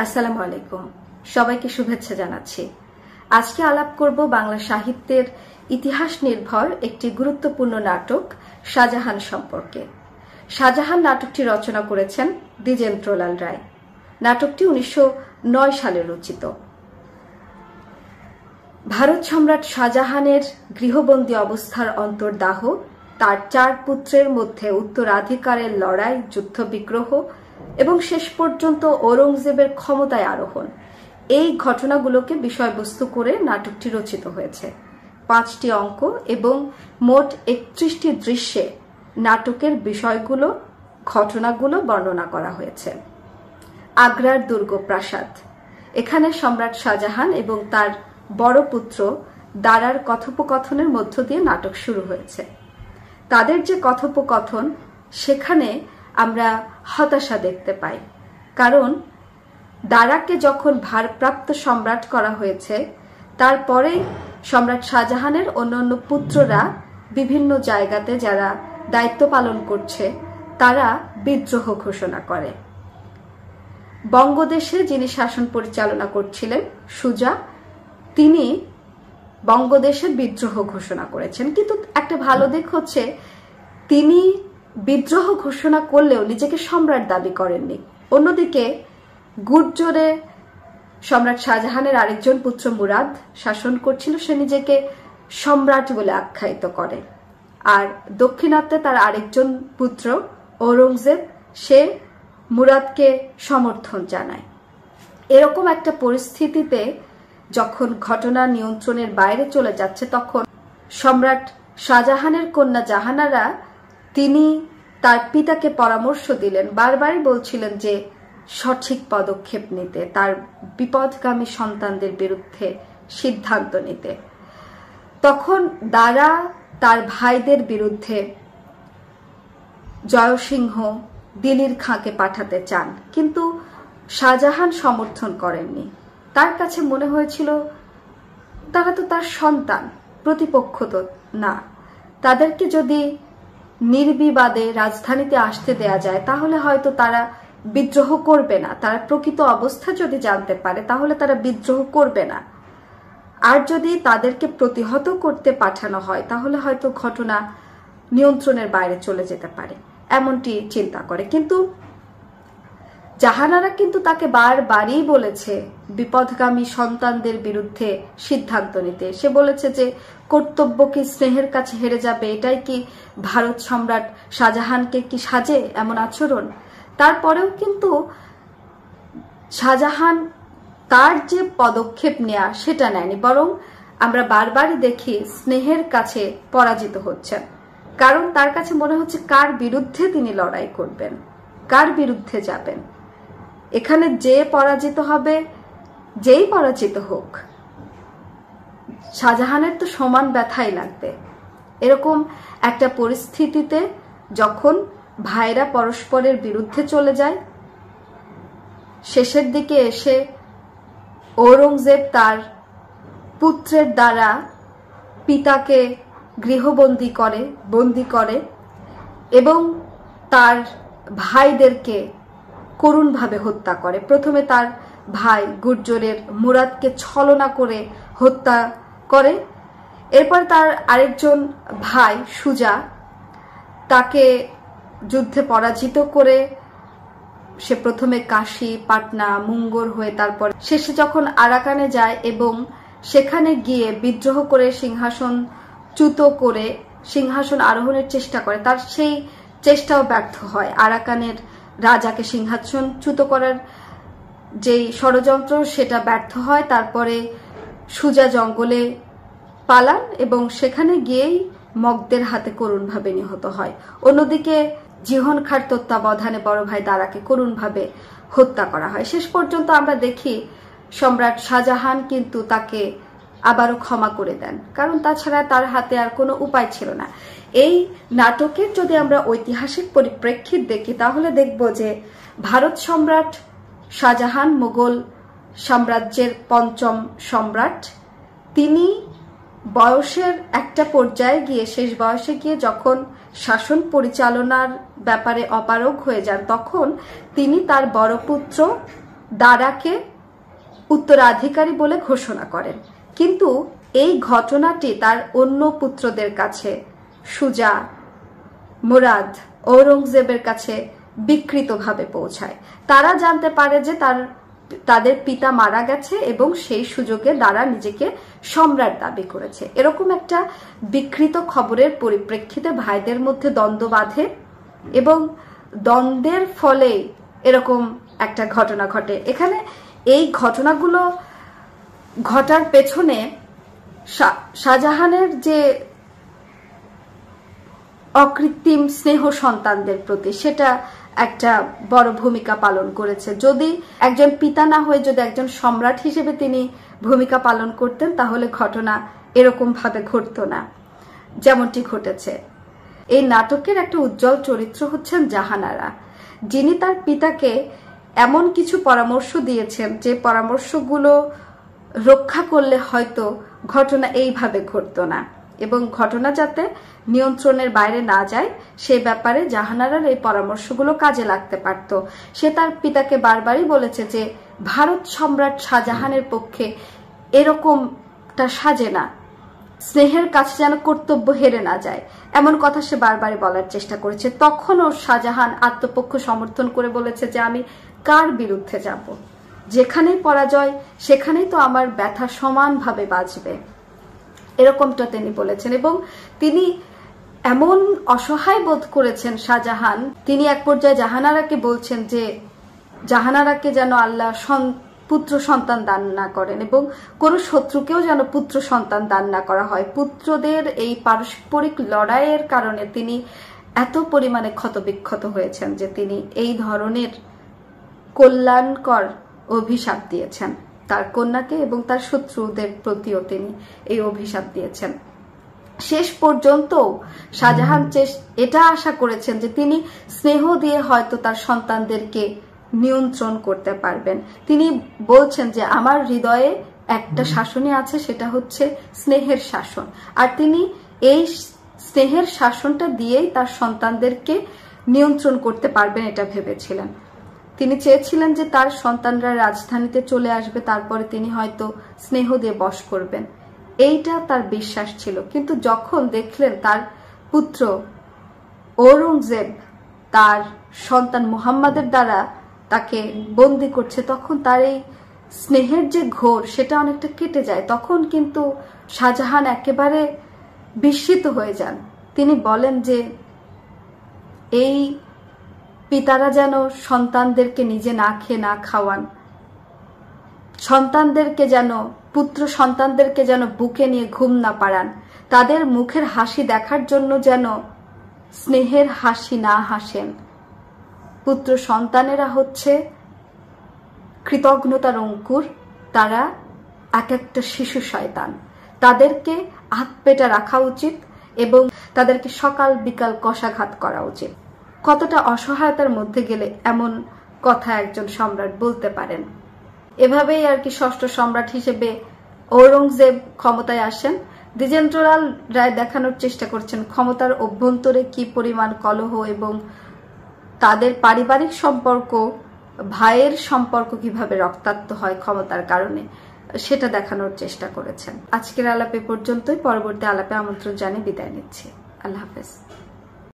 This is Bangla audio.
আসসালামু আলাইকুম। সবাইকে শুভেচ্ছা জানাচ্ছি। আজকে আলাপ করব বাংলা সাহিত্যের ইতিহাস নির্ভর একটি গুরুত্বপূর্ণ নাটক শাহজাহান সম্পর্কে। শাহজাহান নাটকটি রচনা করেছেন দ্বিজেন্দ্রলাল রায়। নাটকটি 1909 সালে রচিত। ভারত সম্রাট শাহজাহানের গৃহবন্দী অবস্থার অন্তর্দাহ, তার 4 পুত্রের মধ্যে উত্তরাধিকারের লড়াই, যুদ্ধবিগ্রহ এবং শেষ পর্যন্ত ঔরঙ্গজেবের ক্ষমতায় আরোহণ, এই ঘটনাগুলোকে বিষয়বস্তু করে নাটকটি রচিত হয়েছে। 5টি অঙ্ক এবং মোট 31টি দৃশ্যে নাটকের বিষয়গুলো, ঘটনাগুলো বর্ণনা করা হয়েছে। আগ্রার দুর্গ প্রাসাদ, এখানে সম্রাট শাহজাহান এবং তার বড় পুত্র দারার কথোপকথনের মধ্য দিয়ে নাটক শুরু হয়েছে। তাদের যে কথোপকথন, সেখানে আমরা হতাশা দেখতে পাই। কারণ দারাকে যখন ভারপ্রাপ্ত সম্রাট করা হয়েছে, তারপরে সম্রাট শাহজাহানের অন্যান্য পুত্ররা বিভিন্ন জায়গাতে যারা দায়িত্ব পালন করছে, তারা বিদ্রোহ ঘোষণা করে। বঙ্গদেশে যিনি শাসন পরিচালনা করছিলেন সুজা, তিনি বঙ্গদেশে বিদ্রোহ ঘোষণা করেছেন। কিন্তু একটা ভালো দিক হচ্ছে, তিনি বিদ্রোহ ঘোষণা করলেও নিজেকে সম্রাট দাবি করেননি। অন্যদিকে গুর্জরে সম্রাট শাহজাহানের আরেকজন পুত্র মুরাদ শাসন করছিল, সে নিজেকে সম্রাট বলে আখ্যায়িত করে। আর দক্ষিণাত্যে তার আরেকজন পুত্র ঔরঙ্গজেব, সে মুরাদকে সমর্থন জানায়। এরকম একটা পরিস্থিতিতে যখন ঘটনা নিয়ন্ত্রণের বাইরে চলে যাচ্ছে, তখন সম্রাট শাহজাহানের কন্যা জাহানারা, তিনি তার পিতাকে পরামর্শ দিলেন, বারবারই বলছিলেন যে সঠিক পদক্ষেপ নিতে, তার বিপদগামী সন্তানদের বিরুদ্ধে সিদ্ধান্ত নিতে। তখন দারা তার ভাইদের বিরুদ্ধে জয়সিংহ দিল্লির খাঁকে পাঠাতে চান, কিন্তু শাহজাহান সমর্থন করেননি। তার কাছে মনে হয়েছিল তারা তো তার সন্তান, প্রতিপক্ষ তো না, তাদেরকে যদি নির্বিবাদে রাজধানীতে আসতে দেয়া যায় তাহলে হয়তো তারা বিদ্রোহ করবে না। তারা প্রকৃত অবস্থা যদি জানতে পারে তাহলে তারা বিদ্রোহ করবে না। আর যদি তাদেরকে প্রতিহত করতে পাঠানো হয় তাহলে হয়তো ঘটনা নিয়ন্ত্রণের বাইরে চলে যেতে পারে, এমনটি চিন্তা করে। কিন্তু জাহানারা কিন্তু তাকে বারবারই বলেছে বিপদগামী সন্তানদের বিরুদ্ধে সিদ্ধান্ত নিতে। সে বলেছে যে কর্তব্য কি স্নেহের কাছে হেরে যাবে, এটাই কি ভারত সম্রাট শাহজাহানকে কি সাজে এমন আচরণ? তারপরেও কিন্তু শাহজাহান তার যে পদক্ষেপ নেয়া সেটা নেয়নি, বরং আমরা বারবারই দেখি স্নেহের কাছে পরাজিত হচ্ছেন। কারণ তার কাছে মনে হচ্ছে কার বিরুদ্ধে তিনি লড়াই করবেন, কার বিরুদ্ধে যাবেন। এখানে যে পরাজিত হবে, যেই পরাজিত হোক, শাহজাহানের তো সমান ব্যথাই লাগবে। এরকম একটা পরিস্থিতিতে যখন ভাইরা পরস্পরের বিরুদ্ধে চলে যায়, শেষের দিকে এসে ঔরঙ্গজেব তার পুত্রের দ্বারা পিতাকে গৃহবন্দী বন্দী করে এবং তার ভাইদেরকে করুণভাবে হত্যা করে। প্রথমে তার ভাই গুর্জরের মুরাদকে ছলনা করে হত্যা করে, এরপর তার আরেকজন ভাই সুজা, তাকে যুদ্ধে পরাজিত করে সে প্রথমে কাশী, পাটনা, মুঙ্গর হয়ে তারপর শেষে যখন আরাকানে যায় এবং সেখানে গিয়ে বিদ্রোহ করে সিংহাসনচ্যুত করে সিংহাসন আরোহণের চেষ্টা করে, তার সেই চেষ্টাও ব্যর্থ হয়। আরাকানের রাজাকে সিংহাসনচ্যুত করার যেই ষড়যন্ত্র, সেটা ব্যর্থ হয়। তারপরে সুজা জঙ্গলে পালান এবং সেখানে গিয়েই মগদের হাতে করুণভাবে নিহত হয়। অন্যদিকে জিহন খাঁর তত্ত্বাবধানে বড় ভাই দারাকে করুণভাবে হত্যা করা হয়। শেষ পর্যন্ত আমরা দেখি সম্রাট শাহজাহান কিন্তু তাকে আবারও ক্ষমা করে দেন, কারণ তাছাড়া তার হাতে আর কোনো উপায় ছিল না। এই নাটকের যদি আমরা ঐতিহাসিক পরিপ্রেক্ষিত দেখি তাহলে দেখব যে ভারত সম্রাট শাহজাহান মুঘল সাম্রাজ্যের 5ম সম্রাট। তিনি বয়সের একটা পর্যায়ে গিয়ে, শেষ বয়সে গিয়ে যখন শাসন পরিচালনার ব্যাপারে অপারগ হয়ে যান, তখন তিনি তার বড় পুত্র দারাকে উত্তরাধিকারী বলে ঘোষণা করেন। কিন্তু এই ঘটনাটি তার অন্য পুত্রদের কাছে, সুজা, মুরাদ, ঔরঙ্গজেবের কাছে বিকৃতভাবে পৌঁছায়। তারা জানতে পারে যে তাদের পিতা মারা গেছে এবং সেই সুযোগে দারা নিজেকে সম্রাট দাবি করেছে। এরকম একটা বিকৃত খবরের পরিপ্রেক্ষিতে ভাইদের মধ্যে দ্বন্দ্ব বাধে এবং দ্বন্দ্বের ফলে এরকম একটা ঘটনা ঘটে। এখানে এই ঘটনাগুলো ঘটার পেছনে শাহজাহানের যে অকৃত্রিম স্নেহ সন্তানদের প্রতি, সেটা একটা বড় ভূমিকা পালন করেছে। যদি একজন পিতা না হয়ে যদি একজন সম্রাট হিসেবে তিনি ভূমিকা পালন করতেন, তাহলে ঘটনা এরকম ভাবে ঘটতো না যেমনটি ঘটেছে। এই নাটকের একটা উজ্জ্বল চরিত্র হচ্ছেন জাহানারা, যিনি তার পিতাকে এমন কিছু পরামর্শ দিয়েছেন যে পরামর্শগুলো রক্ষা করলে হয়তো ঘটনা এইভাবে ঘটতো না, এবং ঘটনা যাতে নিয়ন্ত্রণের বাইরে না যায় সেই ব্যাপারে জাহানারার এই পরামর্শগুলো কাজে লাগতে পারত। সে তার পিতাকে বারবারই বলেছে যে ভারত সম্রাট শাহজাহানের পক্ষে এরকমটা সাজে না, স্নেহের কাছে যেন কর্তব্য হেরে না যায়, এমন কথা সে বারবারই বলার চেষ্টা করেছে। তখনও শাহজাহান আত্মপক্ষ সমর্থন করে বলেছে যে আমি কার বিরুদ্ধে যাব, যেখানেই পরাজয় সেখানেই তো আমার ব্যথা সমানভাবে বাজবে, এরকমটা তিনি বলেছেন। এবং তিনি এমন অসহায় বোধ করেছেন শাহজাহান, তিনি এক পর্যায়ে জাহানারাকে বলছেন যে জাহানারাকে যেন আল্লাহ পুত্র সন্তান দান না করেন এবং কোন শত্রুকেও যেন পুত্র সন্তান দান না করা হয়। পুত্রদের এই পারস্পরিক লড়াইয়ের কারণে তিনি এত পরিমাণে ক্ষতবিক্ষত হয়েছেন যে তিনি এই ধরনের কল্যাণকর অভিশাপ দিয়েছেন তার কন্যাকে, এবং তার শত্রুদের প্রতিও তিনি এই অভিশাপ দিয়েছেন। শেষ পর্যন্ত শাহজাহান এটা আশা করেছেন যে তিনি স্নেহ দিয়ে হয়তো তার সন্তানদেরকে নিয়ন্ত্রণ করতে পারবেন। তিনি বলছেন যে আমার হৃদয়ে একটা শাসনই আছে, সেটা হচ্ছে স্নেহের শাসন, আর তিনি এই স্নেহের শাসনটা দিয়েই তার সন্তানদেরকে নিয়ন্ত্রণ করতে পারবেন এটা ভেবেছিলেন। তিনি চেয়েছিলেন যে তার সন্তানরা রাজধানীতে চলে আসবে, তারপরে তিনি হয়তো স্নেহ দিয়ে বশ করবেন, এইটা তার বিশ্বাস ছিল। কিন্তু যখন দেখলেন তার পুত্র ঔরঙ্গজেব তার সন্তান মুহাম্মাদের দ্বারা তাকে বন্দী করছে, তখন তার এই স্নেহের যে ঘোর সেটা অনেকটা কেটে যায়। তখন কিন্তু শাহজাহান একেবারে বিস্মিত হয়ে যান। তিনি বলেন যে এই পিতারা যেন সন্তানদেরকে নিজে না খেয়ে না খাওয়ান, সন্তানদেরকে যেন পুত্র সন্তানদেরকে যেন বুকে নিয়ে ঘুম না পাড়ান, তাদের মুখের হাসি দেখার জন্য যেন স্নেহের হাসি না হাসেন। পুত্র সন্তানেরা হচ্ছে কৃতজ্ঞতার অঙ্কুর, তারা এক একটা শিশু শয়তান, তাদেরকে হাত পেটা রাখা উচিত এবং তাদেরকে সকাল বিকাল কষাঘাত করা উচিত। কতটা অসহায়তার মধ্যে গেলে এমন কথা একজন সম্রাট বলতে পারেন। এভাবেই আর কি ষষ্ঠ সম্রাট হিসেবে ঔরঙ্গজেব ক্ষমতায় আসেন। দ্বিজেন্দ্রলাল রায় দেখানোর চেষ্টা করছেন ক্ষমতার অভ্যন্তরে কি পরিমাণ কলহ এবং তাদের পারিবারিক সম্পর্ক, ভাইয়ের সম্পর্ক কিভাবে রক্তাক্ত হয় ক্ষমতার কারণে, সেটা দেখানোর চেষ্টা করেছেন। আজকের আলাপে পর্যন্তই, পরবর্তী আলাপে আমন্ত্রণ জানিয়ে বিদায় নিচ্ছি। আল্লাহ হাফেজ।